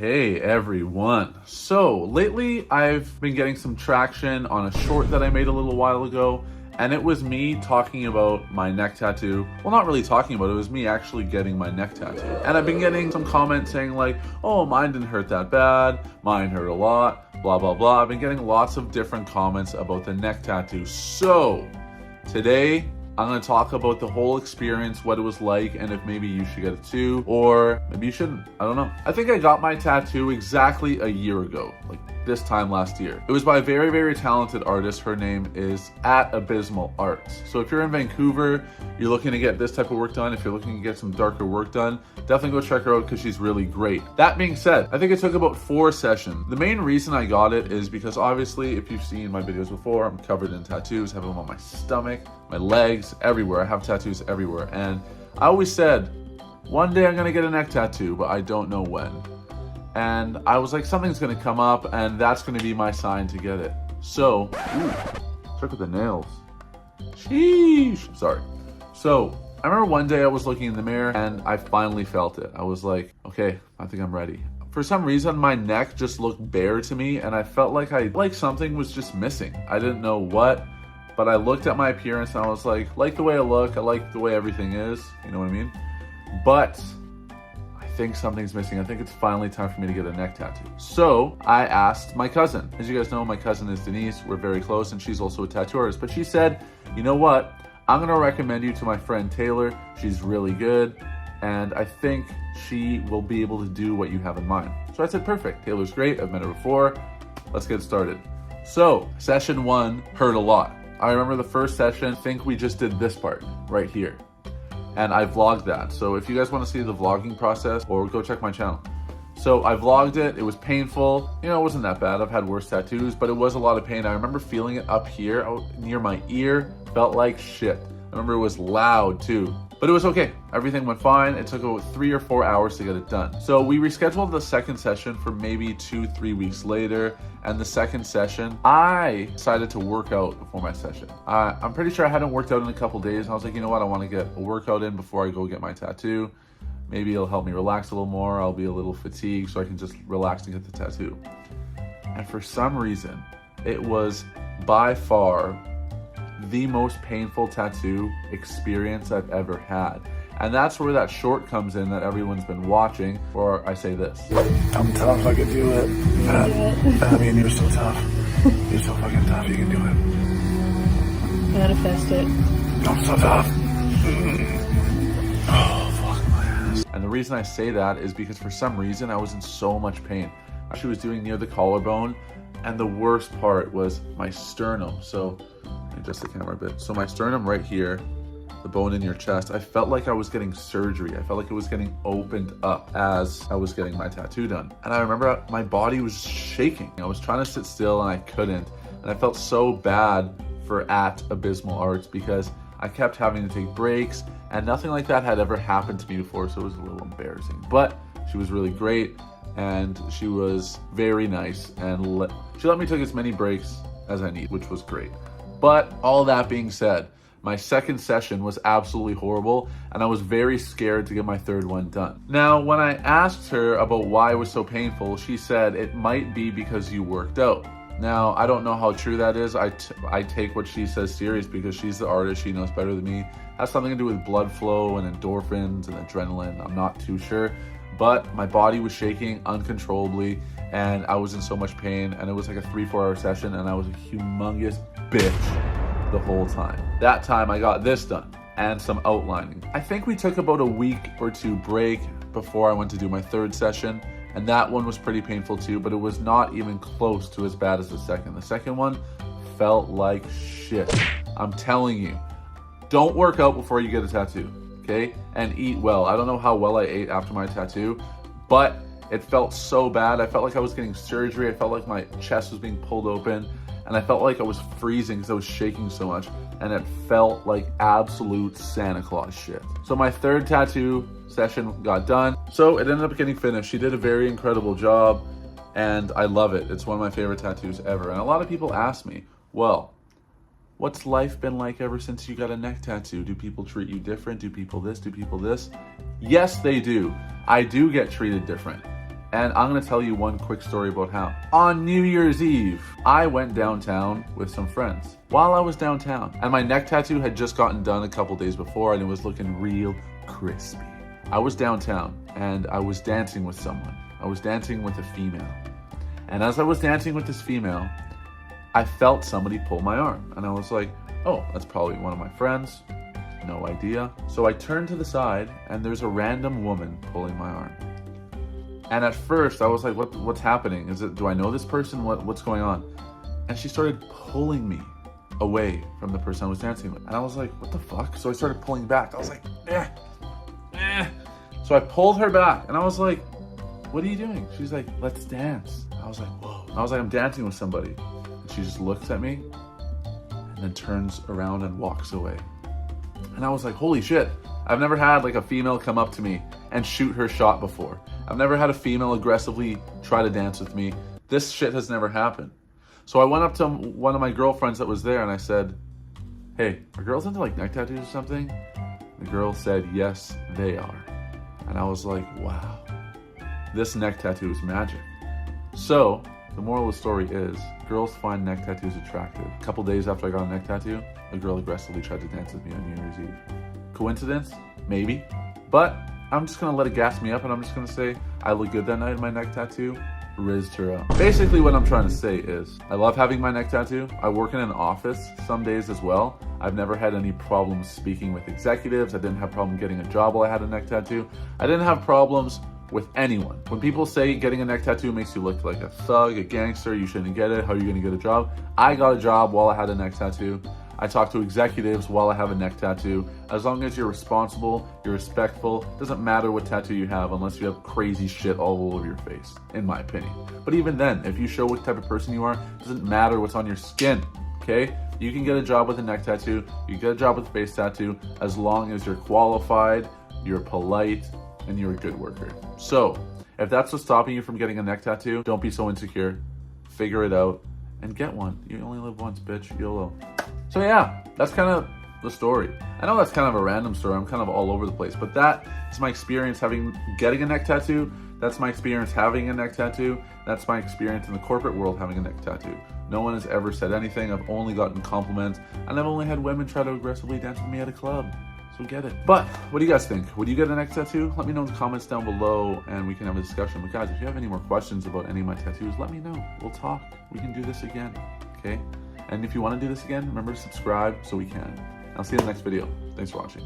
Hey everyone. So lately I've been getting some traction on a short that I made a little while ago, and it was me talking about my neck tattoo. Well, not really talking about it, it was me actually getting my neck tattoo. And I've been getting some comments saying like, oh, mine didn't hurt that bad, mine hurt a lot, blah, blah, blah. I've been getting lots of different comments about the neck tattoo. So today, I'm going to talk about the whole experience, what it was like, and if maybe you should get it too, or maybe you shouldn't. I don't know. I think I got my tattoo exactly a year ago, like this time last year. It was by a very, very talented artist. Her name is Abysmal Arts. So if you're in Vancouver, you're looking to get this type of work done, if you're looking to get some darker work done, definitely go check her out because she's really great. That being said, I think it took about 4 sessions. The main reason I got it is because obviously, if you've seen my videos before, I'm covered in tattoos, I have them on my stomach, my legs, everywhere. I have tattoos everywhere. And I always said, one day I'm gonna get a neck tattoo, but I don't know when. And I was like, something's gonna come up and that's gonna be my sign to get it. So, check with the nails. Sheesh, sorry. So, I remember one day I was looking in the mirror and I finally felt it. I was like, okay, I think I'm ready. For some reason, my neck just looked bare to me and I felt like something was just missing. I didn't know what, but I looked at my appearance and I was like the way I look, I like the way everything is, you know what I mean? But I think something's missing. I think it's finally time for me to get a neck tattoo. So I asked my cousin. As you guys know, my cousin is Denise. We're very close and she's also a tattoo artist. But she said, you know what? I'm gonna recommend you to my friend Taylor. She's really good. And I think she will be able to do what you have in mind. So I said, perfect. Taylor's great. I've met her before. Let's get started. So session 1 hurt a lot. I remember the first session, I think we just did this part right here. And I vlogged that. So if you guys want to see the vlogging process, or go check my channel. So I vlogged it, it was painful. You know, it wasn't that bad. I've had worse tattoos, but it was a lot of pain. I remember feeling it up here, near my ear, felt like shit. I remember it was loud too, but it was okay. Everything went fine. It took about 3 or 4 hours to get it done. So we rescheduled the second session for maybe 2-3 weeks later. And the second session, I decided to work out before my session. I'm pretty sure I hadn't worked out in a couple days. I was like, you know what? I want to get a workout in before I go get my tattoo. Maybe it'll help me relax a little more. I'll be a little fatigued so I can just relax and get the tattoo. And for some reason, it was by far the most painful tattoo experience I've ever had. And that's where that short comes in that everyone's been watching, or I say this. I'm tough, I can do it. I mean, you're so tough. You're so fucking tough, you can do it. Manifest it. I'm so tough. Oh, fuck my ass. And the reason I say that is because for some reason I was in so much pain. She was doing near the collarbone, and the worst part was my sternum. So, let me adjust the camera a bit. So my sternum right here, the bone in your chest, I felt like I was getting surgery. I felt like it was getting opened up as I was getting my tattoo done. And I remember my body was shaking. I was trying to sit still and I couldn't. And I felt so bad for Abysmal Arts because I kept having to take breaks and nothing like that had ever happened to me before. So it was a little embarrassing, but she was really great and she was very nice. And she let me take as many breaks as I need, which was great. But all that being said, my second session was absolutely horrible and I was very scared to get my third one done. Now, when I asked her about why it was so painful, she said it might be because you worked out. Now, I don't know how true that is. I take what she says serious because she's the artist, she knows better than me. It has something to do with blood flow and endorphins and adrenaline, I'm not too sure. But my body was shaking uncontrollably and I was in so much pain, and it was like a 3-4 hour session and I was a humongous bitch the whole time. That time I got this done and some outlining. I think we took about a week or 2 break before I went to do my third session, and that one was pretty painful too, but it was not even close to as bad as the second. The second one felt like shit. I'm telling you, don't work out before you get a tattoo, okay? And eat well. I don't know how well I ate after my tattoo, but it felt so bad. I felt like I was getting surgery. I felt like my chest was being pulled open. And I felt like I was freezing because I was shaking so much. And it felt like absolute Santa Claus shit. So my third tattoo session got done. So it ended up getting finished. She did a very incredible job. And I love it. It's one of my favorite tattoos ever. And a lot of people ask me, well, what's life been like ever since you got a neck tattoo? Do people treat you different? Do people this? Do people this? Yes, they do. I do get treated different. And I'm gonna tell you one quick story about how. On New Year's Eve, I went downtown with some friends. While I was downtown, and my neck tattoo had just gotten done a couple days before and it was looking real crispy. I was downtown and I was dancing with someone. I was dancing with a female. And as I was dancing with this female, I felt somebody pull my arm. And I was like, oh, that's probably one of my friends. No idea. So I turned to the side and there's a random woman pulling my arm. And at first I was like, what's happening? Do I know this person? What's going on? And she started pulling me away from the person I was dancing with. And I was like, what the fuck? So I started pulling back. I was like, eh. So I pulled her back and I was like, what are you doing? She's like, let's dance. I was like, whoa. I was like, I'm dancing with somebody. And she just looks at me and then turns around and walks away. And I was like, holy shit. I've never had like a female come up to me and shoot her shot before. I've never had a female aggressively try to dance with me. This shit has never happened. So I went up to one of my girlfriends that was there and I said, hey, are girls into like neck tattoos or something? The girl said, yes, they are. And I was like, wow, this neck tattoo is magic. So the moral of the story is girls find neck tattoos attractive. A couple days after I got a neck tattoo, a girl aggressively tried to dance with me on New Year's Eve. Coincidence? Maybe. But I'm just gonna let it gas me up and I'm just gonna say I look good that night in my neck tattoo. Rizzed her up. Basically what I'm trying to say is I love having my neck tattoo. I work in an office some days as well. I've never had any problems speaking with executives. I didn't have problem getting a job while I had a neck tattoo. I didn't have problems with anyone. When people say getting a neck tattoo makes you look like a thug, a gangster, you shouldn't get it, how are you gonna get a job? I got a job while I had a neck tattoo. I talk to executives while I have a neck tattoo. As long as you're responsible, you're respectful, doesn't matter what tattoo you have unless you have crazy shit all over your face, in my opinion. But even then, if you show what type of person you are, doesn't matter what's on your skin, okay? You can get a job with a neck tattoo, you can get a job with a face tattoo, as long as you're qualified, you're polite, and you're a good worker. So, if that's what's stopping you from getting a neck tattoo, don't be so insecure. Figure it out and get one. You only live once, bitch. YOLO. So yeah, that's kind of the story. I know that's kind of a random story. I'm kind of all over the place, but that is my experience getting a neck tattoo. That's my experience having a neck tattoo. That's my experience in the corporate world having a neck tattoo. No one has ever said anything. I've only gotten compliments, and I've only had women try to aggressively dance with me at a club. So get it. But what do you guys think? Would you get a neck tattoo? Let me know in the comments down below and we can have a discussion. But guys, if you have any more questions about any of my tattoos, let me know. We'll talk. We can do this again. Okay? And if you want to do this again, remember to subscribe so we can. I'll see you in the next video. Thanks for watching.